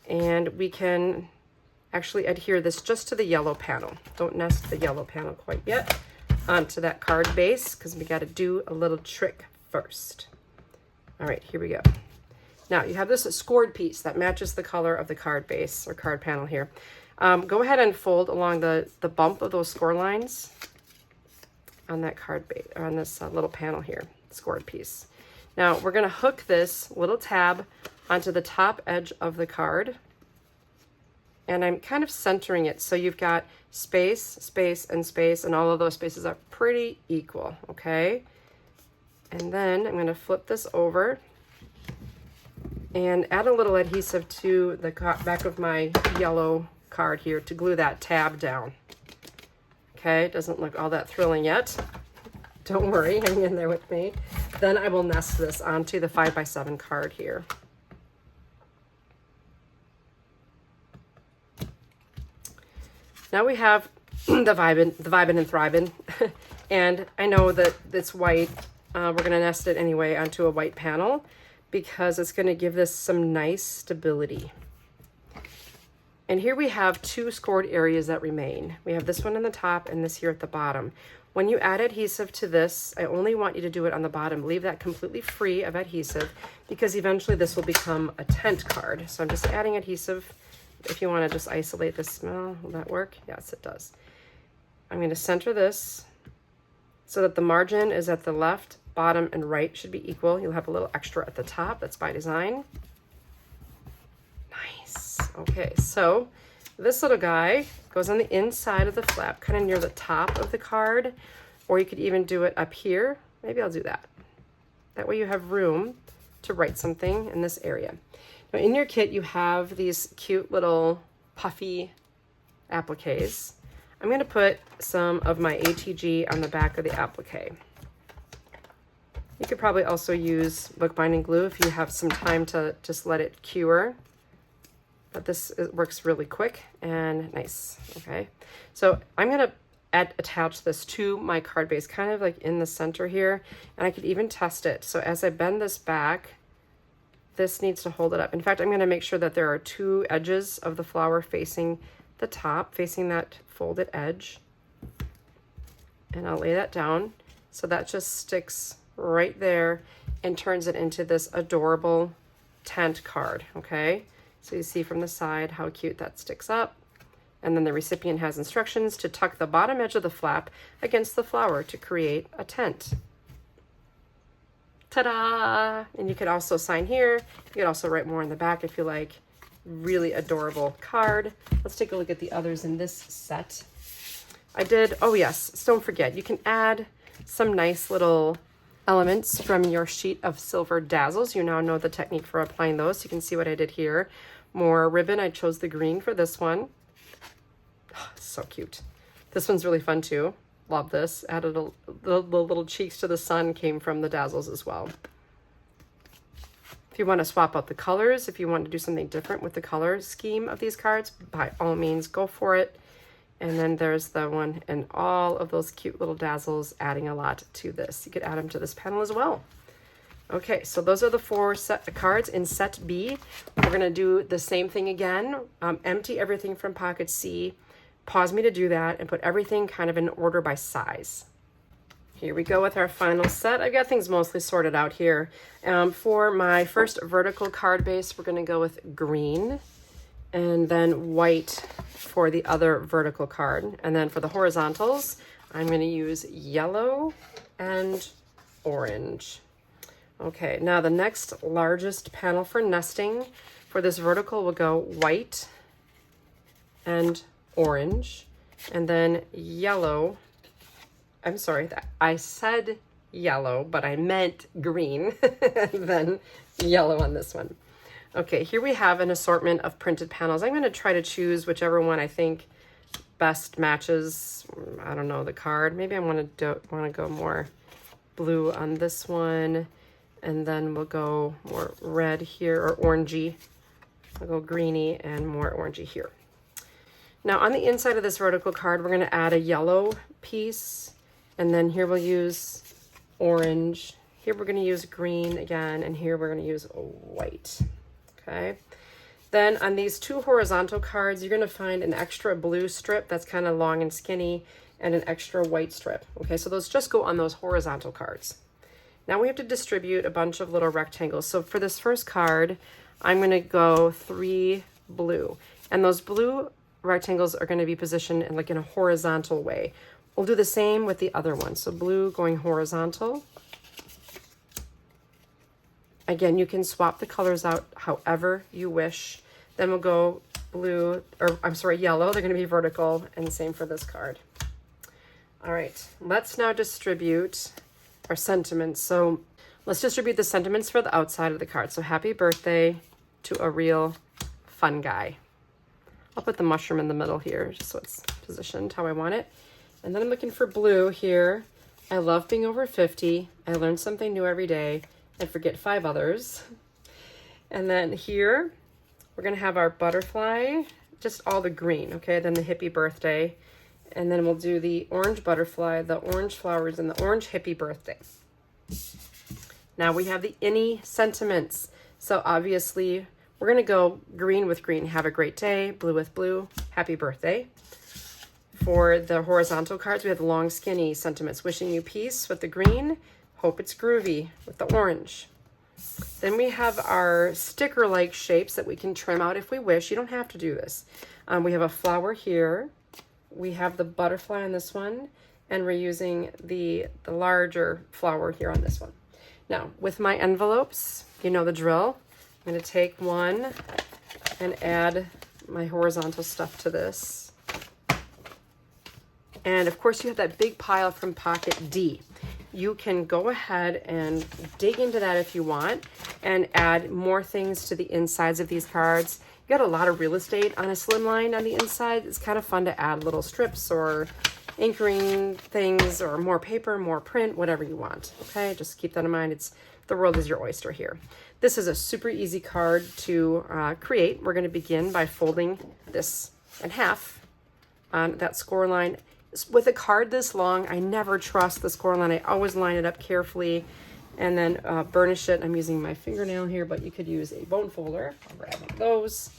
And we can actually adhere this just to the yellow panel. Don't nest the yellow panel quite yet onto that card base because we got to do a little trick first. All right, here we go. Now you have this scored piece that matches the color of the card base or card panel here. Go ahead and fold along the bump of those score lines on that card base, or on this little panel here, scored piece. Now we're going to hook this little tab onto the top edge of the card, and I'm kind of centering it so you've got space, space, and space, and all of those spaces are pretty equal, okay? And then I'm going to flip this over and add a little adhesive to the back of my yellow card here to glue that tab down. Okay, it doesn't look all that thrilling yet. Don't worry, hang in there with me. Then I will nest this onto the 5x7 card here. Now we have the vibin' and thrivin'. And I know that it's white. We're gonna nest it anyway onto a white panel. because it's going to give this some nice stability. And here we have two scored areas that remain. We have this one on the top and this here at the bottom. When you add adhesive to this, I only want you to do it on the bottom. Leave that completely free of adhesive because eventually this will become a tent card. So I'm just adding adhesive. If you want to just isolate this smell, will that work? Yes, it does. I'm going to center this so that the margin is at the left, bottom, and right should be equal. You'll have a little extra at the top. That's by design. Nice. Okay, so this little guy goes on the inside of the flap, kind of near the top of the card, or you could even do it up here. Maybe I'll do that. That way you have room to write something in this area. Now in your kit, you have these cute little puffy appliques. I'm going to put some of my ATG on the back of the applique. You could probably also use bookbinding glue if you have some time to just let it cure. But this works really quick and nice. Okay, so I'm going to attach this to my card base, kind of like in the center here, and I could even test it. So as I bend this back, this needs to hold it up. In fact, I'm going to make sure that there are two edges of the flower facing the top, facing that folded edge, and I'll lay that down so that just sticks right there and turns it into this adorable tent card. Okay, so you see from the side how cute that sticks up. And then the recipient has instructions to tuck the bottom edge of the flap against the flower to create a tent. Ta-da! And you could also sign here. You could also write more in the back if you like. Really adorable card. Let's take a look at the others in this set. I did, oh yes, don't forget, you can add some nice little elements from your sheet of silver dazzles. You now know the technique for applying those. You can see what I did here. More ribbon. I chose the green for this one. Oh, so cute. This one's really fun too. Love this. Added the little cheeks to the sun came from the dazzles as well. If you want to swap out the colors, if you want to do something different with the color scheme of these cards, by all means, go for it. And then there's the one and all of those cute little dazzles, adding a lot to this. You could add them to this panel as well. Okay, so those are the 4 cards in set B. We're going to do the same thing again. Empty everything from pocket C. Pause me to do that and put everything kind of in order by size. Here we go with our final set. I've got things mostly sorted out here. For my first vertical card base, we're going to go with green and then white for the other vertical card. And then for the horizontals, I'm going to use yellow and orange. Okay, now the next largest panel for nesting for this vertical will go white and orange, and then yellow. I'm sorry, I said yellow, but I meant green, and then yellow on this one. Okay, here we have an assortment of printed panels. I'm going to try to choose whichever one I think best matches, I don't know, the card. Maybe I want to go more blue on this one, and then we'll go more red here, or orangey. I'll go greeny and more orangey here. Now on the inside of this vertical card, we're going to add a yellow piece, and then here we'll use orange. Here we're going to use green again, and here we're going to use white. Okay. Then on these 2 horizontal cards, you're going to find an extra blue strip that's kind of long and skinny, and an extra white strip. Okay, so those just go on those horizontal cards. Now we have to distribute a bunch of little rectangles. So for this first card, I'm going to go 3 blue, and those blue rectangles are going to be positioned in a horizontal way. We'll do the same with the other one. So blue going horizontal. Again, you can swap the colors out however you wish. Then we'll go blue, or I'm sorry, yellow. They're going to be vertical, and same for this card. All right, let's now distribute our sentiments. So let's distribute the sentiments for the outside of the card. So happy birthday to a real fun guy. I'll put the mushroom in the middle here, just so it's positioned how I want it. And then I'm looking for blue here. I love being over 50. I learn something new every day and forget 5 others. And then here, we're gonna have our butterfly, just all the green, okay? Then the hippie birthday. And then we'll do the orange butterfly, the orange flowers, and the orange hippie birthday. Now we have the any sentiments. So obviously we're gonna go green with green, have a great day, blue with blue, happy birthday. For the horizontal cards, we have the long skinny sentiments, wishing you peace with the green, hope it's groovy with the orange. Then we have our sticker-like shapes that we can trim out if we wish. You don't have to do this. We have a flower here. We have the butterfly on this one, and we're using the larger flower here on this one. Now, with my envelopes, you know the drill. I'm going to take one and add my horizontal stuff to this. And of course, you have that big pile from pocket D. You can go ahead and dig into that if you want and add more things to the insides of these cards. You got a lot of real estate on a Slimline on the inside. It's kind of fun to add little strips or anchoring things or more paper, more print, whatever you want. Okay, just keep that in mind. The world is your oyster here. This is a super easy card to create. We're going to begin by folding this in half on that score line. With a card this long, I never trust the score line. I always line it up carefully and then burnish it. I'm using my fingernail here, but you could use a bone folder. I'll grab one of those.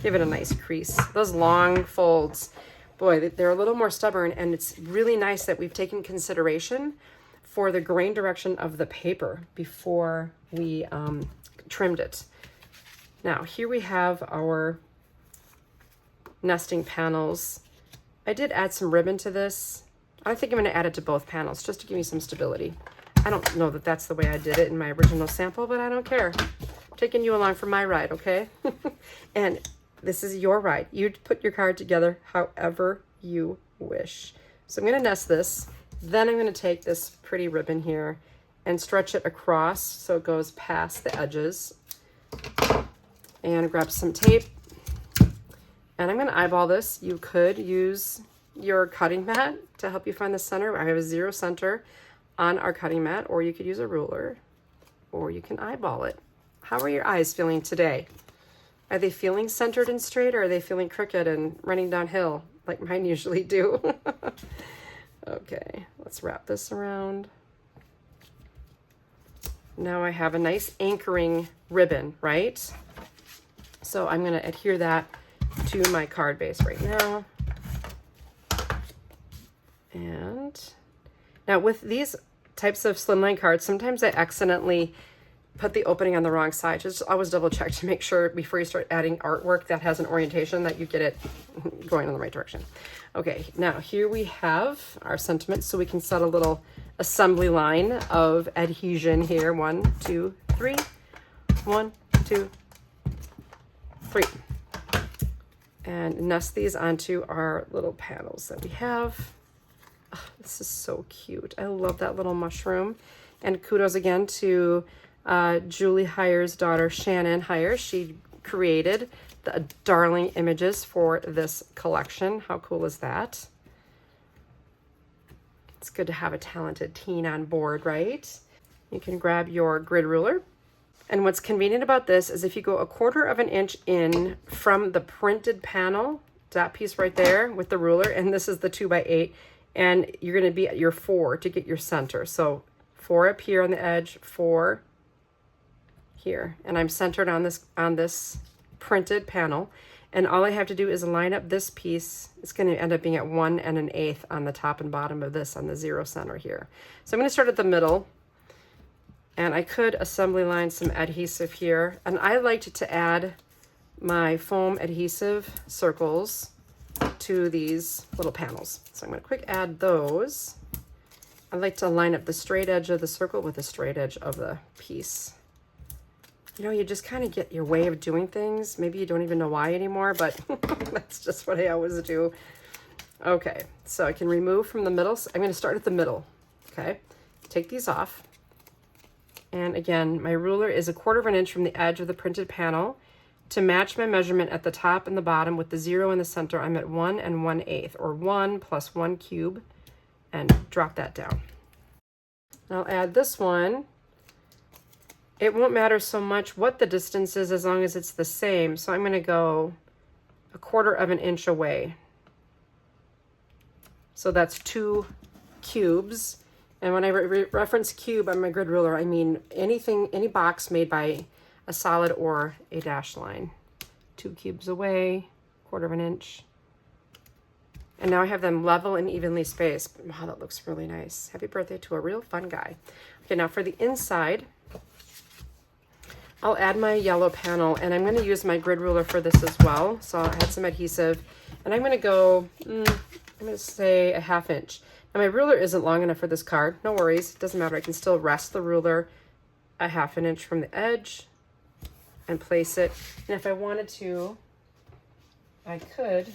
Give it a nice crease. Those long folds, boy, they're a little more stubborn, and it's really nice that we've taken consideration for the grain direction of the paper before we trimmed it. Now, here we have our nesting panels. I did add some ribbon to this. I think I'm going to add it to both panels just to give me some stability. I don't know that that's the way I did it in my original sample, but I don't care. I'm taking you along for my ride, okay? And this is your ride. You put your card together however you wish. So I'm going to nest this. Then I'm going to take this pretty ribbon here and stretch it across so it goes past the edges. And grab some tape. And I'm going to eyeball this. You could use your cutting mat to help you find the center. I have a 0 center on our cutting mat, or you could use a ruler, or you can eyeball it. How are your eyes feeling today? Are they feeling centered and straight, or are they feeling crooked and running downhill like mine usually do? Okay, let's wrap this around. Now I have a nice anchoring ribbon, right? So I'm going to adhere that to my card base right now. And now with these types of slimline cards, sometimes I accidentally put the opening on the wrong side. Just always double check to make sure before you start adding artwork that has an orientation that you get it going in the right direction. Okay, now here we have our sentiments, so we can set a little assembly line of adhesion here. 1, 2, 3. 1, 2, 3. And nest these onto our little panels that we have. Oh, this is so cute. I love that little mushroom. And kudos again to Julie Heyer's daughter, Shannon Heyer. She created the darling images for this collection. How cool is that? It's good to have a talented teen on board, right? You can grab your grid ruler. And what's convenient about this is if you go 1/4 of an inch in from the printed panel, that piece right there with the ruler, and this is the 2x8, and you're going to be at your 4 to get your center. So 4 up here on the edge, 4 here, and I'm centered on this printed panel, and all I have to do is line up this piece. It's going to end up being at 1 1/8 on the top and bottom of this on the 0 center here. So I'm going to start at the middle. And I could assembly line some adhesive here. And I liked to add my foam adhesive circles to these little panels. So I'm going to quick add those. I like to line up the straight edge of the circle with the straight edge of the piece. You know, you just kind of get your way of doing things. Maybe you don't even know why anymore, but that's just what I always do. Okay, so I can remove from the middle. I'm going to start at the middle. Okay, take these off. And again, my ruler is 1/4 of an inch from the edge of the printed panel. To match my measurement at the top and the bottom with the 0 in the center, I'm at 1 1/8, or 1 + 1 cube, and drop that down. I'll add this one. It won't matter so much what the distance is as long as it's the same. So I'm going to go 1/4 of an inch away. So that's 2 cubes. And when I reference cube on my grid ruler, I mean anything, any box made by a solid or a dashed line. 2 cubes away, 1/4 inch. And now I have them level and evenly spaced. Wow, that looks really nice. Happy birthday to a real fun guy. Okay, now for the inside, I'll add my yellow panel, and I'm gonna use my grid ruler for this as well. So I had some adhesive, and I'm gonna go, I'm gonna say a 1/2 inch. Now my ruler isn't long enough for this card. No worries, it doesn't matter. I can still rest the ruler a 1/2 inch from the edge and place it. And if I wanted to, I could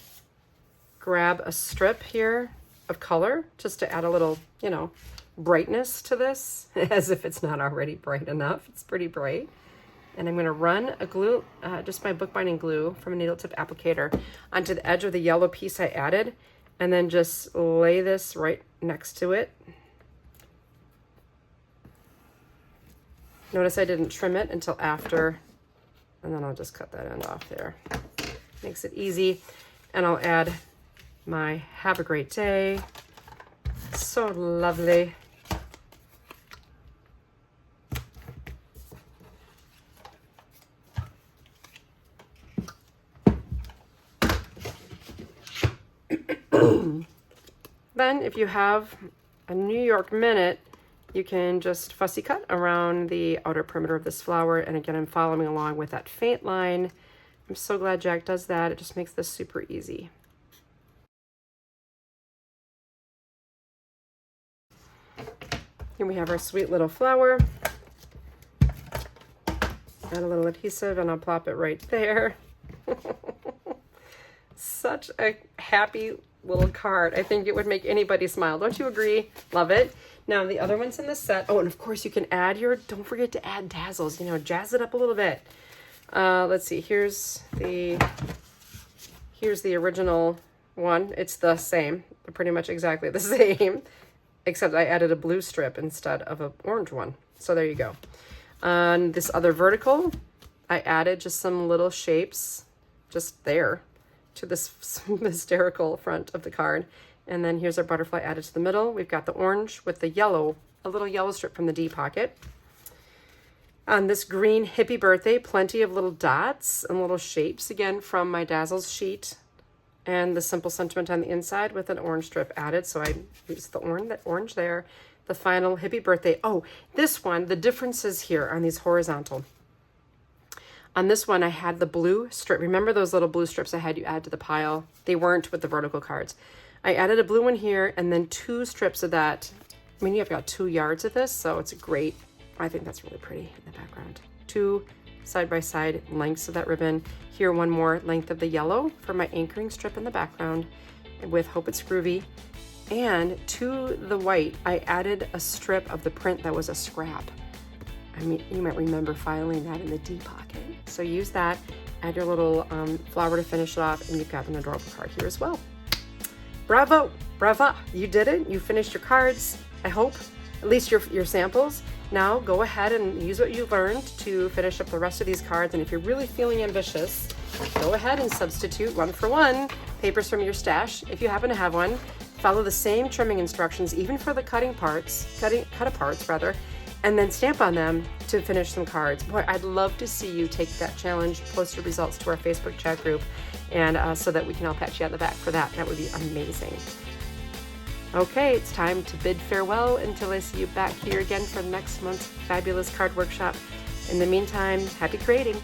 grab a strip here of color just to add a little, you know, brightness to this, as if it's not already bright enough. It's pretty bright. And I'm going to run a glue, just my bookbinding glue from a needle tip applicator onto the edge of the yellow piece I added, and then just lay this right next to it. Notice I didn't trim it until after, and then I'll just cut that end off there. Makes it easy. And I'll add my have a great day. So lovely. Then if you have a New York minute, you can just fussy cut around the outer perimeter of this flower. And again, I'm following along with that faint line. I'm so glad Jack does that. It just makes this super easy. Here we have our sweet little flower. Add a little adhesive and I'll plop it right there. Such a happy little card. I think it would make anybody smile. Don't you agree? Love it. Now the other ones in the set. Oh, and of course you can add your, don't forget to add tassels, you know, jazz it up a little bit. Let's see, here's the original one. It's the same. They're pretty much exactly the same, except I added a blue strip instead of an orange one. So there you go. On this other vertical, I added just some little shapes just there to this hysterical front of the card. And then here's our butterfly added to the middle. We've got the orange with the yellow, a little yellow strip from the D pocket. On this green hippie birthday, plenty of little dots and little shapes, again, from my Dazzles sheet. And the simple sentiment on the inside with an orange strip added. So I used the orange there. The final hippie birthday. Oh, this one, the differences here on these horizontal. On this one, I had the blue strip. Remember those little blue strips I had you add to the pile? They weren't with the vertical cards. I added a blue one here and then 2 strips of that. I mean, you've got 2 yards of this, so it's a great, I think that's really pretty in the background. 2 side-by-side lengths of that ribbon. Here, one more length of the yellow for my anchoring strip in the background with Hope It's Groovy. And to the white, I added a strip of the print that was a scrap. I mean, you might remember filing that in the D pocket. So use that, add your little flower to finish it off, and you've got an adorable card here as well. Bravo, brava, you did it. You finished your cards, I hope, at least your samples. Now go ahead and use what you learned to finish up the rest of these cards. And if you're really feeling ambitious, go ahead and substitute 1-for-1 papers from your stash. If you happen to have one, follow the same trimming instructions, even for the Cutaparts rather, and then stamp on them to finish some cards. Boy, I'd love to see you take that challenge, post your results to our Facebook chat group, and so that we can all pat you on the back for that. That would be amazing. Okay, it's time to bid farewell until I see you back here again for next month's fabulous card workshop. In the meantime, happy creating.